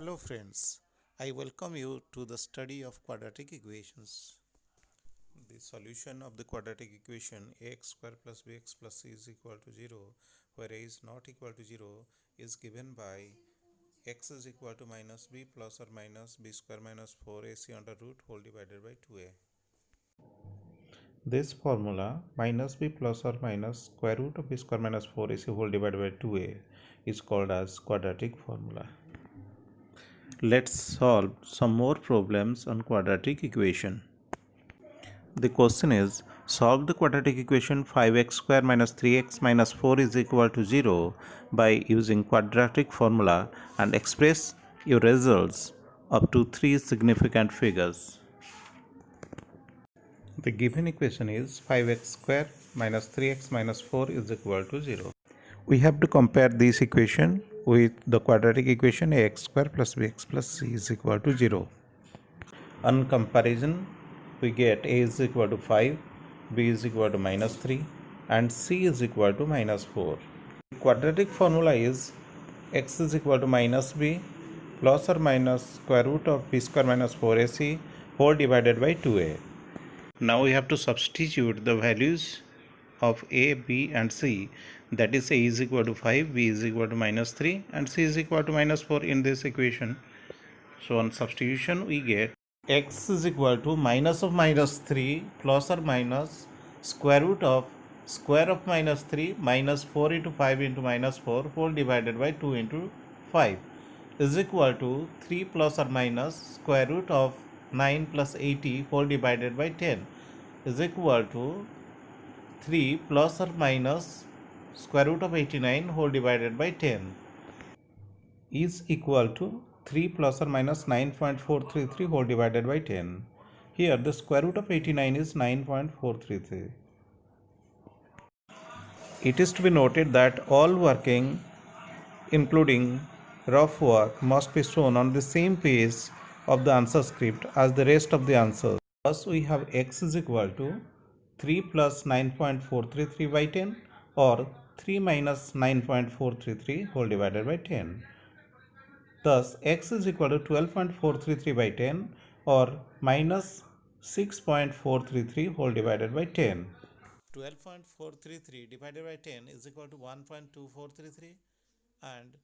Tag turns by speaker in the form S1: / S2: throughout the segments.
S1: Hello friends, I welcome you to the study of quadratic equations. The solution of the quadratic equation ax square plus bx plus c is equal to 0, where a is not equal to 0, is given by x is equal to minus b plus or minus b square minus 4ac under root whole divided by 2a. This formula minus b plus or minus square root of b square minus 4ac whole divided by 2a is called as quadratic formula. Let's solve some more problems on quadratic equation. The question is, solve the quadratic equation 5x square minus 3x minus 4 is equal to 0 by using quadratic formula and express your results up to 3 significant figures. The given equation is 5x square minus 3x minus 4 is equal to 0. We have to compare this equation with the quadratic equation ax square plus bx plus c is equal to 0. On comparison, we get a is equal to 5, b is equal to minus 3 and c is equal to minus 4. The quadratic formula is x is equal to minus b plus or minus square root of b square minus 4ac whole divided by 2a. Now we have to substitute the values of a, b and c, that is a is equal to 5, b is equal to minus 3 and c is equal to minus 4 in this equation. So on substitution we get x is equal to minus of minus 3 plus or minus square root of minus 3 minus 4 into 5 into minus 4 whole divided by 2 into 5 is equal to 3 plus or minus square root of 9 plus 80 whole divided by 10 is equal to 3 plus or minus square root of 89 whole divided by 10 is equal to 3 plus or minus 9.433 whole divided by 10. Here the square root of 89 is 9.433. It is to be noted that all working, including rough work, must be shown on the same page of the answer script as the rest of the answers. Thus we have x is equal to 3 plus 9.433 by 10 or 3 minus 9.433 whole divided by 10. Thus, x is equal to 12.433 by 10 or minus 6.433 whole divided by 10. 12.433 divided by 10 is equal to 1.2433 and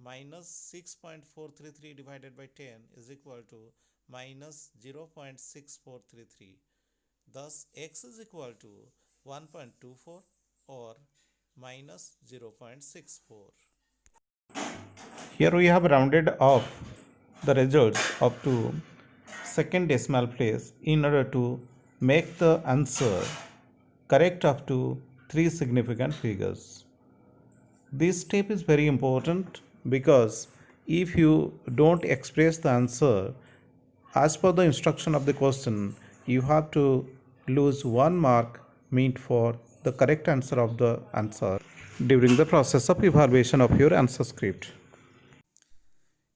S1: minus 6.433 divided by 10 is equal to minus 0.6433. Thus, x is equal to 1.24 or minus 0.64. Here we have rounded off the results up to second decimal place in order to make the answer correct up to 3 significant figures. This step is very important because if you don't express the answer as per the instruction of the question, you have to lose 1 mark meant for the correct answer of the answer during the process of evaluation of your answer script.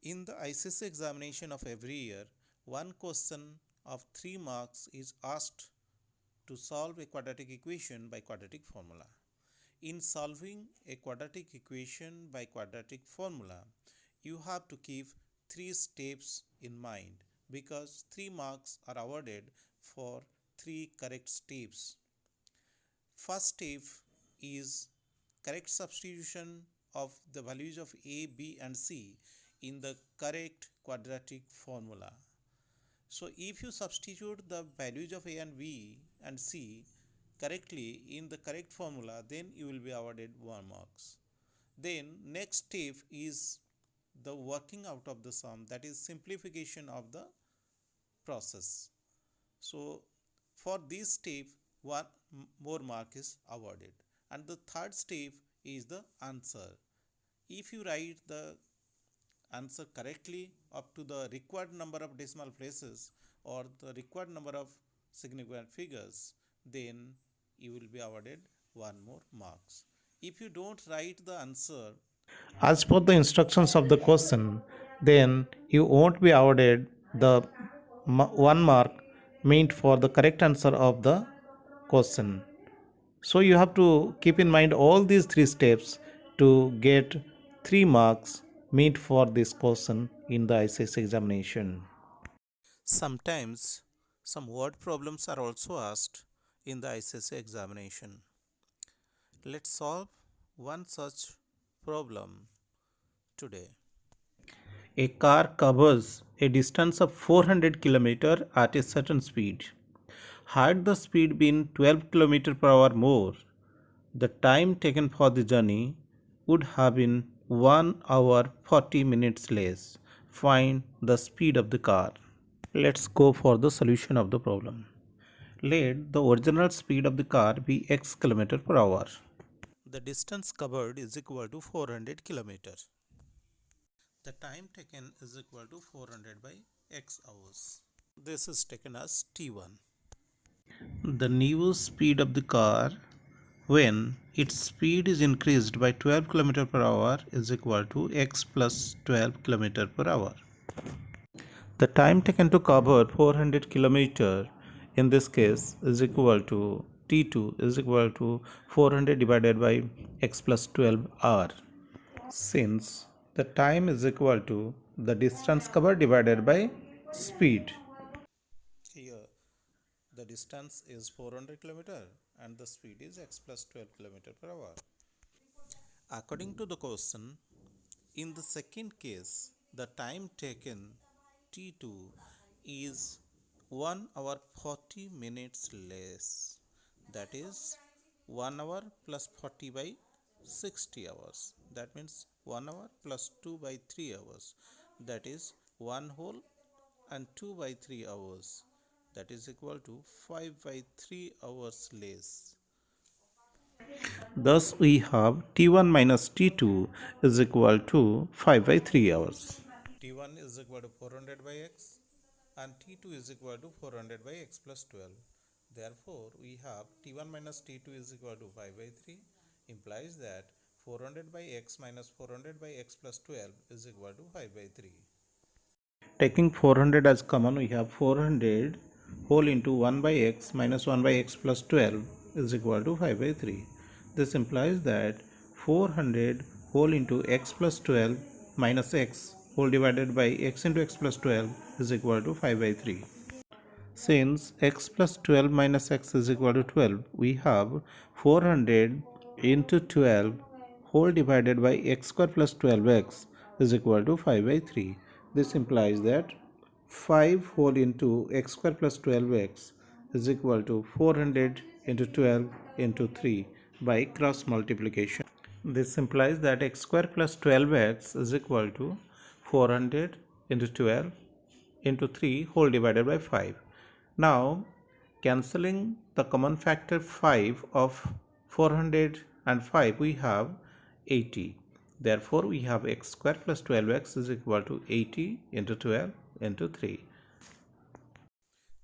S1: In the ICSE examination of every year, one question of 3 marks is asked to solve a quadratic equation by quadratic formula. In solving a quadratic equation by quadratic formula, you have to keep 3 steps in mind because 3 marks are awarded for 3 correct steps. First step is correct substitution of the values of a, b and c in the correct quadratic formula. So if you substitute the values of a and b and c correctly in the correct formula, then you will be awarded 1 marks. Then next step is the working out of the sum, that is simplification of the process. So for this step 1 more mark is awarded. And the third step is the answer. If you write the answer correctly up to the required number of decimal places or the required number of significant figures, then you will be awarded 1 more marks. If you don't write the answer as per the instructions of the question, then you won't be awarded the 1 mark meant for the correct answer of the question. So you have to keep in mind all these 3 steps to get 3 marks meant for this question in the ICSE examination. Sometimes some word problems are also asked in the ICSE examination. Let's solve one such problem today. A car covers a distance of 400 km at a certain speed. Had the speed been 12 km per hour more, the time taken for the journey would have been 1 hour 40 minutes less. Find the speed of the car. Let's go for the solution of the problem. Let the original speed of the car be x km per hour. The distance covered is equal to 400 km. The time taken is equal to 400 by x hours. This is taken as t1. The new speed of the car when its speed is increased by 12 km per hour is equal to x plus 12 km per hour. The time taken to cover 400 km in this case is equal to t2 is equal to 400 divided by x plus 12 hour. Since the time is equal to the distance covered divided by speed. Here the distance is 400 km and the speed is x plus 12 km per hour. According to the question, in the second case, the time taken t2 is 1 hour 40 minutes less. That is 1 hour plus 40 by 60 hours. That means 1 hour plus 2 by 3 hours. That is 1 whole and 2 by 3 hours. That is equal to 5 by 3 hours less. Thus we have T1 minus T2 is equal to 5 by 3 hours. T1 is equal to 400 by x and T2 is equal to 400 by x plus 12. Therefore, we have T1 minus T2 is equal to 5 by 3 implies that 400 by x minus 400 by x plus 12 is equal to 5 by 3. Taking 400 as common, we have 400 whole into 1 by x minus 1 by x plus 12 is equal to 5 by 3. This implies that 400 whole into x plus 12 minus x whole divided by x into x plus 12 is equal to 5 by 3. Since x plus 12 minus x is equal to 12, we have 400 into 12 whole divided by x square plus 12x is equal to 5 by 3. This implies that 5 whole into x square plus 12x is equal to 400 into 12 into 3 by cross multiplication. This implies that x square plus 12x is equal to 400 into 12 into 3 whole divided by 5. Now, cancelling the common factor 5 of 400 and 5, we have 80. Therefore, we have x square plus 12x is equal to 80 into 12 into 3.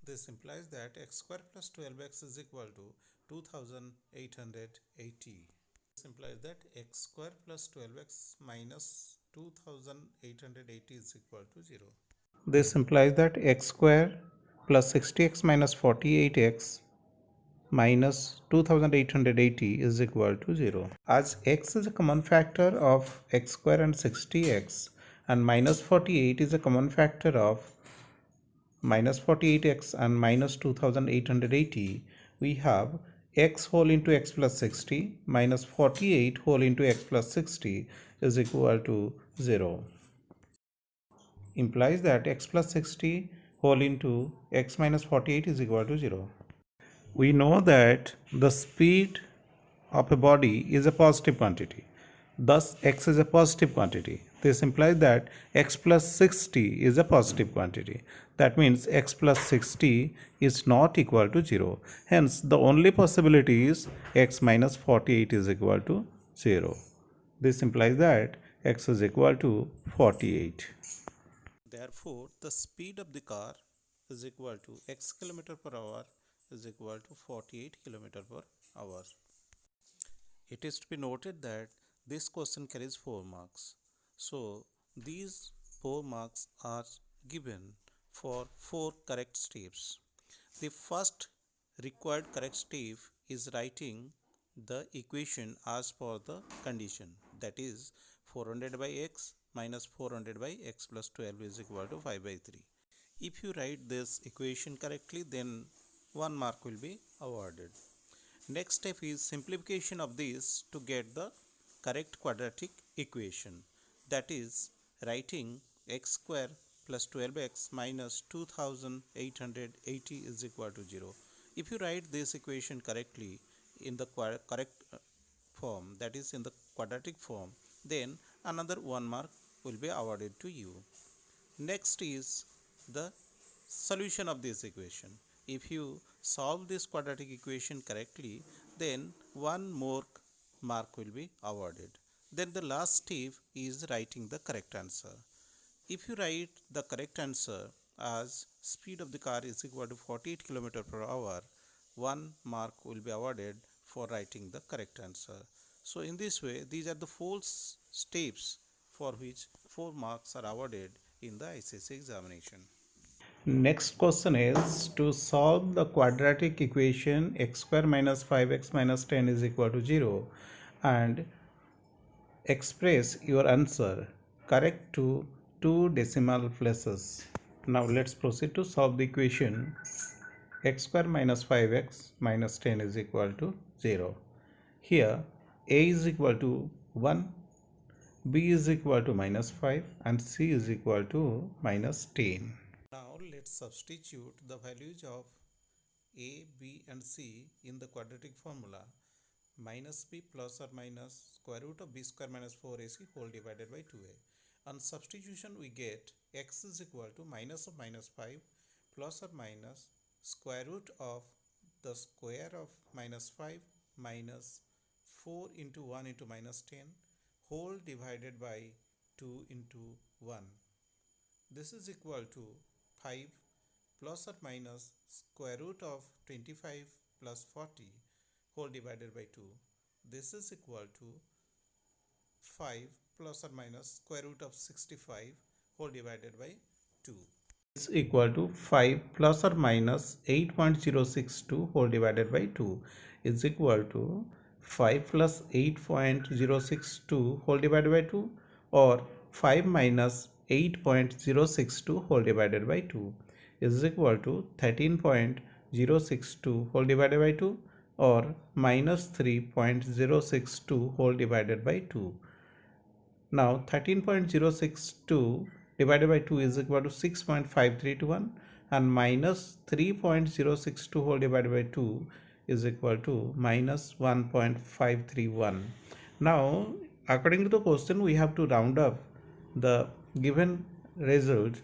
S1: This implies that x square plus 12x is equal to 2880. This implies that x square plus 12x minus 2880 is equal to 0. This implies that x square plus 60x minus 48x minus 2880 is equal to 0. As x is a common factor of x square and 60x and minus 48 is a common factor of minus 48x and minus 2880, we have x whole into x plus 60 minus 48 whole into x plus 60 is equal to 0. Implies that x plus 60 whole into x minus 48 is equal to 0. We know that the speed of a body is a positive quantity. Thus, x is a positive quantity. This implies that x plus 60 is a positive quantity. That means x plus 60 is not equal to 0. Hence, the only possibility is x minus 48 is equal to 0. This implies that x is equal to 48. Therefore, the speed of the car is equal to x km per hour is equal to 48 km per hour. It is to be noted that this question carries 4 marks. So, these 4 marks are given for 4 correct steps. The first required correct step is writing the equation as per the condition, that is 400 by x minus 400 by x plus 12 is equal to 5 by 3. If you write this equation correctly, then 1 mark will be awarded. Next step is simplification of this to get the correct quadratic equation. That is writing x square plus 12x minus 2880 is equal to 0. If you write this equation correctly in the correct form, that is in the quadratic form, then another 1 mark will be awarded to you. Next is the solution of this equation. If you solve this quadratic equation correctly, then 1 more mark will be awarded. Then the last step is writing the correct answer. If you write the correct answer as speed of the car is equal to 48 km per hour, 1 mark will be awarded for writing the correct answer. So in this way, these are the 4 steps for which 4 marks are awarded in the ICSE examination. Next question is to solve the quadratic equation x square minus 5x minus 10 is equal to 0 and express your answer correct to 2 decimal places. Now let's proceed to solve the equation x square minus 5x minus 10 is equal to 0. Here a is equal to 1, b is equal to minus 5 and c is equal to minus 10. Now let's substitute the values of a, b and c in the quadratic formula. Minus b plus or minus square root of b square minus 4ac whole divided by 2a. On substitution we get x is equal to minus of minus 5 plus or minus square root of the square of minus 5 minus 4 into 1 into minus 10 whole divided by 2 into 1. This is equal to 5 plus or minus square root of 25 plus 40 whole divided by 2. This is equal to 5 plus or minus square root of 65 whole divided by 2. Is equal to 5 plus or minus 8.062 whole divided by 2 is equal to 5 plus 8.062 whole divided by 2 or 5 minus 8.062 whole divided by 2 is equal to 13.062 whole divided by 2 or minus 3.062 whole divided by 2. Now 13.062 divided by 2 is equal to 6.531 and minus 3.062 whole divided by 2 is equal to minus 1.531. Now according to the question we have to round up the given result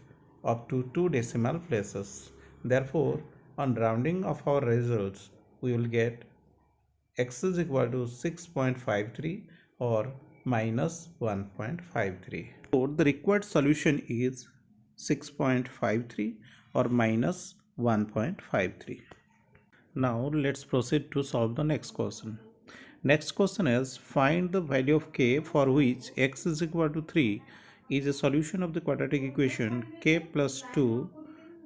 S1: up to 2 decimal places. Therefore on rounding of our results we will get x is equal to 6.53 or minus 1.53. So the required solution is 6.53 or minus 1.53. Now let's proceed to solve the next question. Next question is find the value of k for which x is equal to 3 is a solution of the quadratic equation k plus 2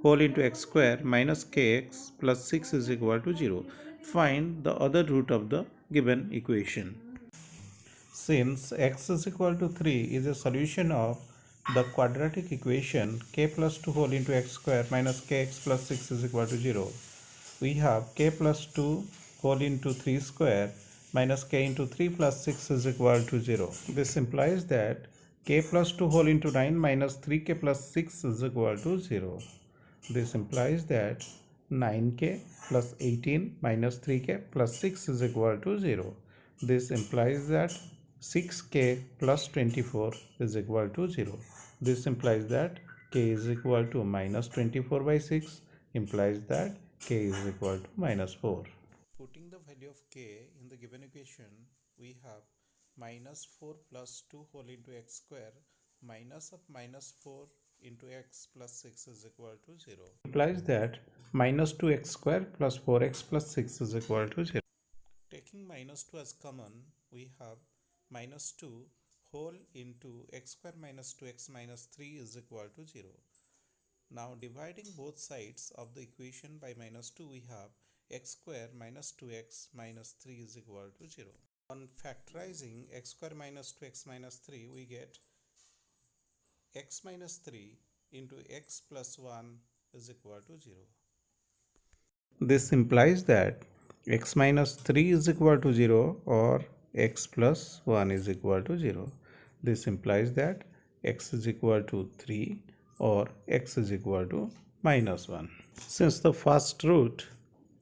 S1: whole into x square minus kx plus 6 is equal to 0. Find the other root of the given equation. Since x is equal to 3 is a solution of the quadratic equation k plus 2 whole into x square minus kx plus 6 is equal to 0, we have k plus 2 whole into 3 square minus k into 3 plus 6 is equal to 0. This implies that k plus 2 whole into 9 minus 3k plus 6 is equal to 0. This implies that 9k plus 18 minus 3k plus 6 is equal to 0. This implies that 6k plus 24 is equal to 0. This implies that k is equal to minus 24 by 6 implies that k is equal to minus 4. Putting the value of k in the given equation, we have minus 4 plus 2 whole into x square minus of minus 4 into x plus 6 is equal to 0. Implies that minus 2x square plus 4x plus 6 is equal to 0. Taking minus 2 as common, we have minus 2 whole into x square minus 2x minus 3 is equal to 0. Now dividing both sides of the equation by minus 2, we have x square minus 2x minus 3 is equal to 0. On factorizing x square minus 2x minus 3, we get x minus 3 into x plus 1 is equal to 0. This implies that x minus 3 is equal to 0 or x plus 1 is equal to 0. This implies that x is equal to 3 or x is equal to minus 1. Since the first root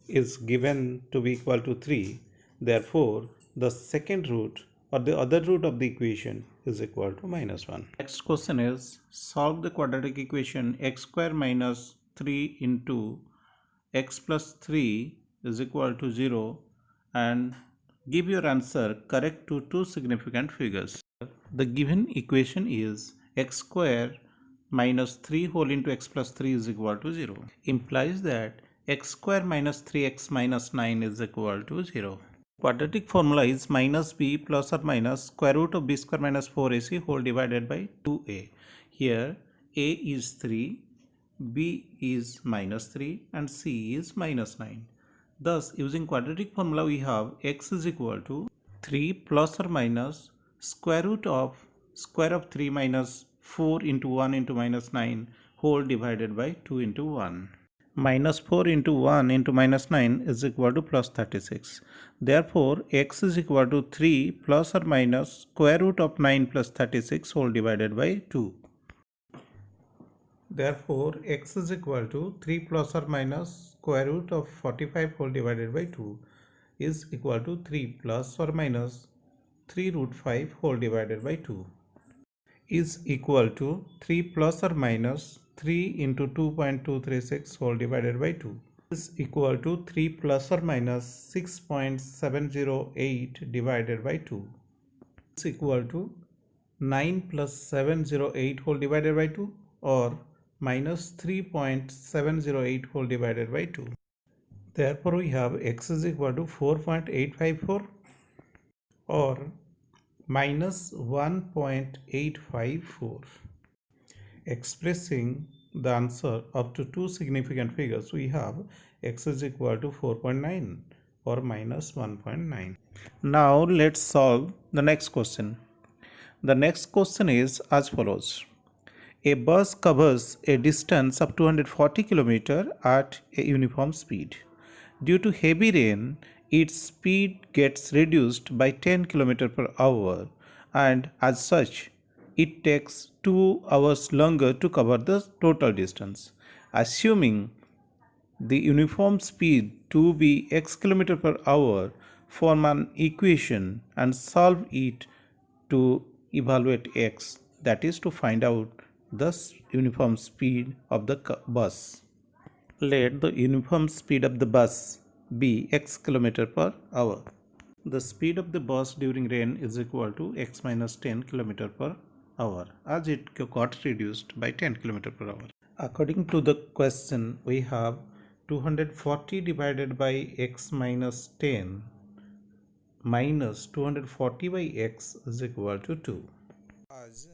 S1: is given to be equal to 3, therefore the second root or the other root of the equation is equal to minus 1. Next question is, solve the quadratic equation x square minus 3 into x plus 3 is equal to 0 and give your answer correct to two significant figures. The given equation is x square minus 3 whole into x plus 3 is equal to 0. Implies that x square minus 3x minus 9 is equal to 0. Quadratic formula is minus b plus or minus square root of b square minus 4ac whole divided by 2a. Here a is 3, b is minus 3 and c is minus 9. Thus, using quadratic formula we have x is equal to 3 plus or minus square root of 3 minus 4 into 1 into minus 9 whole divided by 2 into 1. Minus 4 into 1 into minus 9 is equal to plus 36. Therefore, x is equal to 3 plus or minus square root of 9 plus 36 whole divided by 2. Therefore, x is equal to 3 plus or minus square root of 45 whole divided by 2 is equal to 3 plus or minus 3 root 5 whole divided by 2 is equal to 3 plus or minus 3 into 2.236 whole divided by 2 is equal to 3 plus or minus 6.708 divided by 2 is equal to 9 plus 708 whole divided by 2 or minus 3.708 whole divided by 2. Therefore, we have x is equal to 4.854 or minus 1.854. Expressing the answer up to two significant figures, we have x is equal to 4.9 or minus 1.9. Now let's solve the next question. The next question is as follows. A bus covers a distance of 240 km at a uniform speed. Due to heavy rain, its speed gets reduced by 10 km per hour, and as such, it takes 2 hours longer to cover the total distance. Assuming the uniform speed to be x km per hour, form an equation and solve it to evaluate x, that is to find out the uniform speed of the bus. Let the uniform speed of the bus be x km per hour. The speed of the bus during rain is equal to x minus 10 km per hour as it got reduced by 10 km per hour. According to the question, we have 240 divided by x minus 10 minus 240 by x is equal to 2. As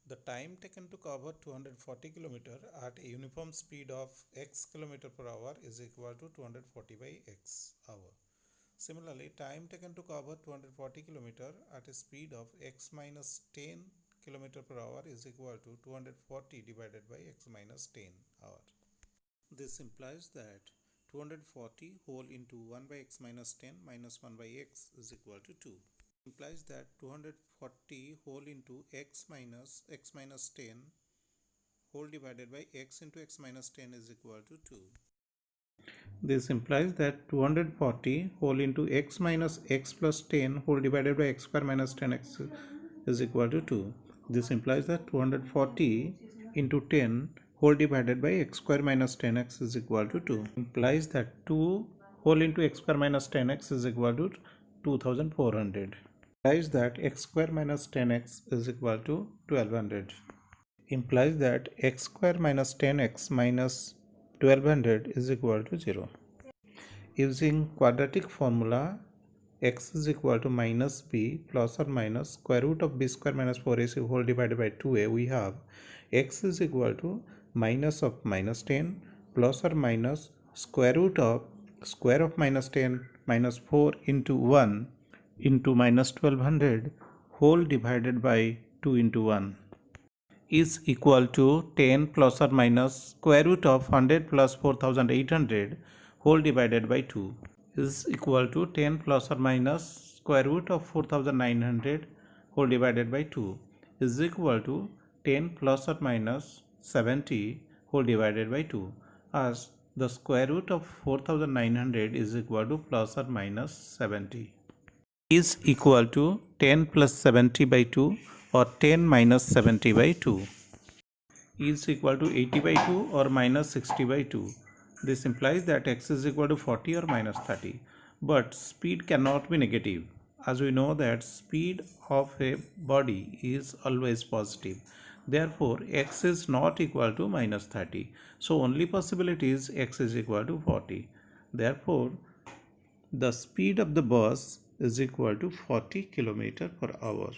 S1: the time taken to cover 240 km at a uniform speed of x km per hour is equal to 240 by x hour. Similarly, time taken to cover 240 km at a speed of x minus 10 km per hour is equal to 240 divided by x minus 10 hour. This implies that 240 whole into 1 by x minus 10 minus 1 by x is equal to 2. Implies that 240 whole into x minus 10 whole divided by x into x minus 10 is equal to 2. This implies that 240 whole into x minus x plus 10 whole divided by x square minus 10x is equal to 2. This implies that 240 into 10 whole divided by x square minus 10x is equal to 2. Implies that 2 whole into x square minus 10x is equal to 2400. Implies that x square minus 10x is equal to 1200. Implies that x square minus 10x minus 1200 is equal to 0. Using quadratic formula, x is equal to minus b plus or minus square root of b square minus 4ac whole divided by 2a, we have x is equal to minus of minus 10 plus or minus square root of square of minus 10 minus 4 into 1 into minus 1200 whole divided by 2 into 1. is equal to 10 plus or minus square root of 100 plus 4800 whole divided by 2 is equal to 10 plus or minus square root of 4900 whole divided by 2 is equal to 10 plus or minus 70 whole divided by 2, as the square root of 4900 is equal to plus or minus 70 is equal to 10 plus 70 by 2 or 10 minus 70 by 2 is equal to 80 by 2 or minus 60 by 2. This implies that x is equal to 40 or minus 30. But speed cannot be negative, as we know that speed of a body is always positive. Therefore, x is not equal to minus 30. So, only possibility is x is equal to 40. Therefore, the speed of the bus is equal to 40 km per hour.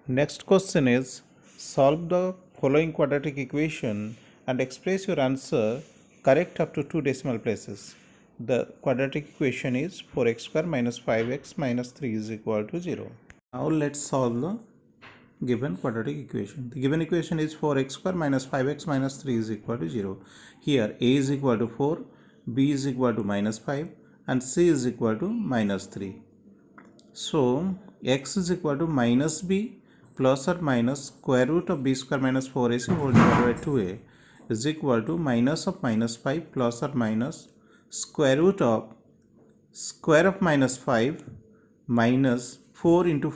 S1: Next question is, solve the following quadratic equation and express your answer correct up to 2 decimal places. The quadratic equation is 4x square minus 5x minus 3 is equal to 0. Now let's solve the given quadratic equation. The given equation is 4x square minus 5x minus 3 is equal to 0. Here a is equal to 4, b is equal to minus 5 and c is equal to minus 3. So x is equal to minus b plus or minus square root of b square minus 4ac whole divided by 2a is equal to minus of minus 5 plus or minus square root of square of minus 5 minus 4 into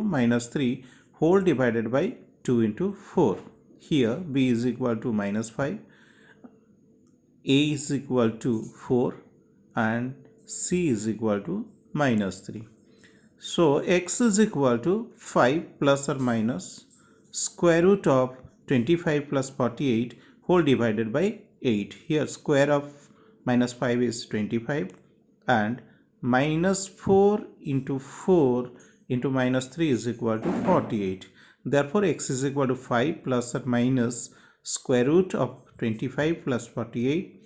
S1: minus 3 whole divided by 2 into 4. Here b is equal to minus 5, a is equal to 4 and c is equal to minus 3. So x is equal to 5 plus or minus square root of 25 plus 48 whole divided by 8. Here square of minus 5 is 25 and minus 4 into minus 3 is equal to 48. Therefore x is equal to 5 plus or minus square root of 25 plus 48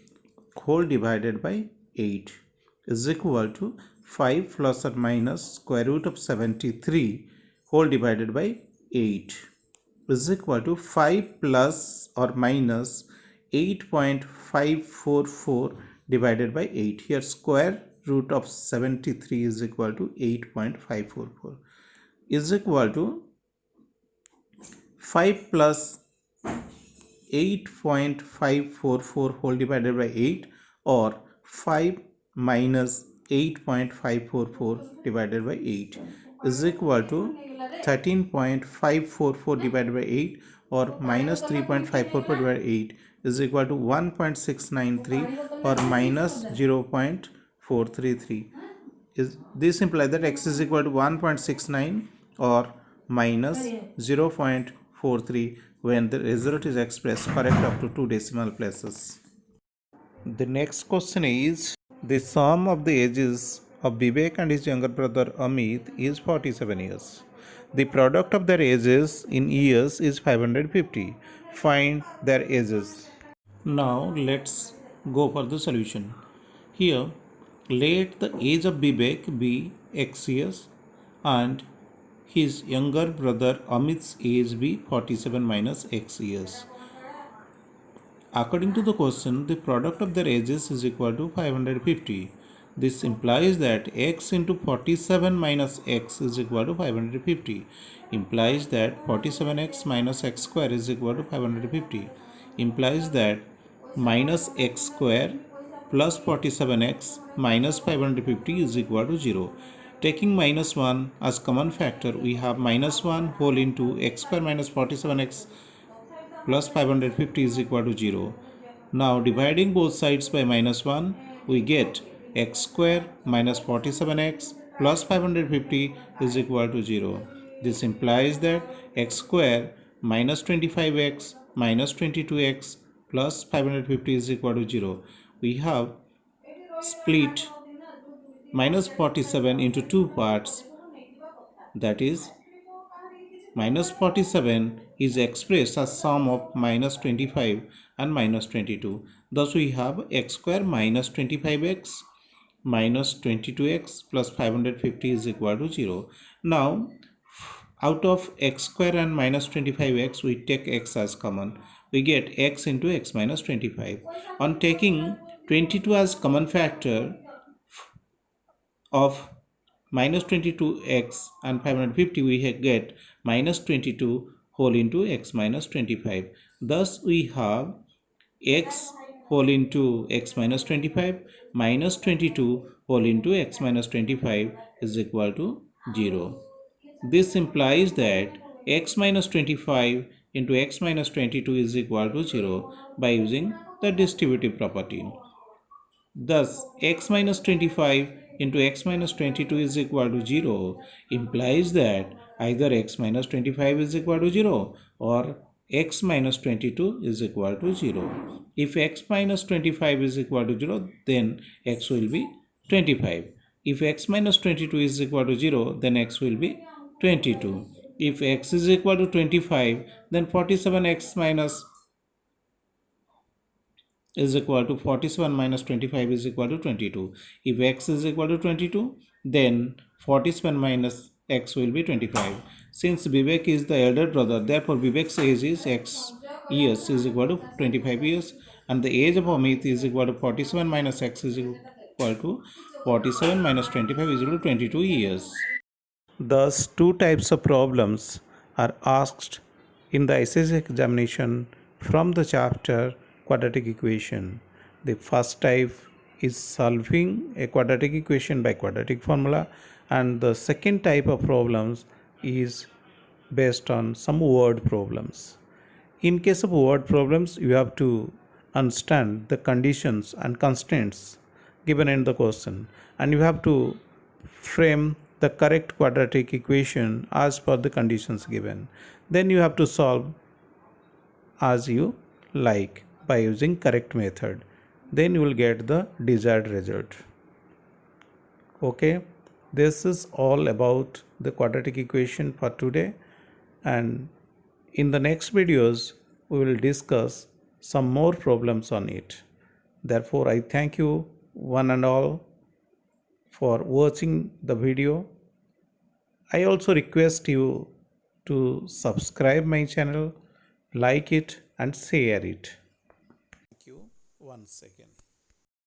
S1: whole divided by 8 is equal to 5 plus or minus square root of 73 whole divided by 8 is equal to 5 plus or minus 8.544 divided by 8. Here square root of 73 is equal to 8.544 is equal to 5 plus 8.544 whole divided by 8 or 5 minus 8.544 divided by 8 is equal to 13.544 divided by 8 or minus 3.544 divided by 8 is equal to 1.693 or minus 0.433. This implies that x is equal to 1.69 or minus 0.43 when the result is expressed correct up to 2 decimal places. The next question is, the sum of the ages of Vivek and his younger brother Amit is 47 years. The product of their ages in years is 550. Find their ages. Now let's go for the solution. Here let the age of Vivek be x years and his younger brother Amit's age be 47 minus x years. According to the question, the product of their ages is equal to 550. This implies that x into 47 minus x is equal to 550. Implies that 47x minus x square is equal to 550. Implies that minus x square plus 47x minus 550 is equal to 0. Taking minus 1 as common factor, we have minus 1 whole into x square minus 47x plus 550 is equal to 0. Now dividing both sides by minus 1, we get x square minus 47x plus 550 is equal to 0. This implies that x square minus 25x minus 22x plus 550 is equal to 0. We have split minus 47 into two parts, that is minus 47 is expressed as sum of minus 25 and minus 22. Thus we have x square minus 25x minus 22x plus 550 is equal to 0. Now out of x square and minus 25x, we take x as common. We get x into x minus 25. On taking 22 as common factor of minus 22x and 550, we get minus 22 whole into x minus 25. Thus we have x whole into x minus 25 minus 22 whole into x minus 25 is equal to 0. This implies that x minus 25 into x minus 22 is equal to 0 by using the distributive property. Thus, x minus 25 into x minus 22 is equal to 0 implies that either x minus 25 is equal to 0 or x minus 22 is equal to 0. If x minus 25 is equal to 0, then x will be 25. If x minus 22 is equal to 0, then x will be 22. If x is equal to 25, then 47x minus is equal to 47 minus 25 is equal to 22. If x is equal to 22, then 47 minus x will be 25. Since Vivek is the elder brother, therefore Vivek's age is x years is equal to 25 years, and the age of Amit is equal to 47 minus x is equal to 47 minus 25 is equal to 22 years. Thus, two types of problems are asked in the SSC examination from the chapter quadratic equation. The first type is solving a quadratic equation by quadratic formula, and the second type of problems is based on some word problems. In case of word problems, you have to understand the conditions and constraints given in the question, and you have to frame the correct quadratic equation as per the conditions given. Then you have to solve as you like by using correct method. Then you will get the desired result. Okay, this is all about the quadratic equation for today, and in the next videos we will discuss some more problems on it. Therefore, I thank you one and all for watching the video. I also request you to subscribe my channel, like it and share it. Thank you once again.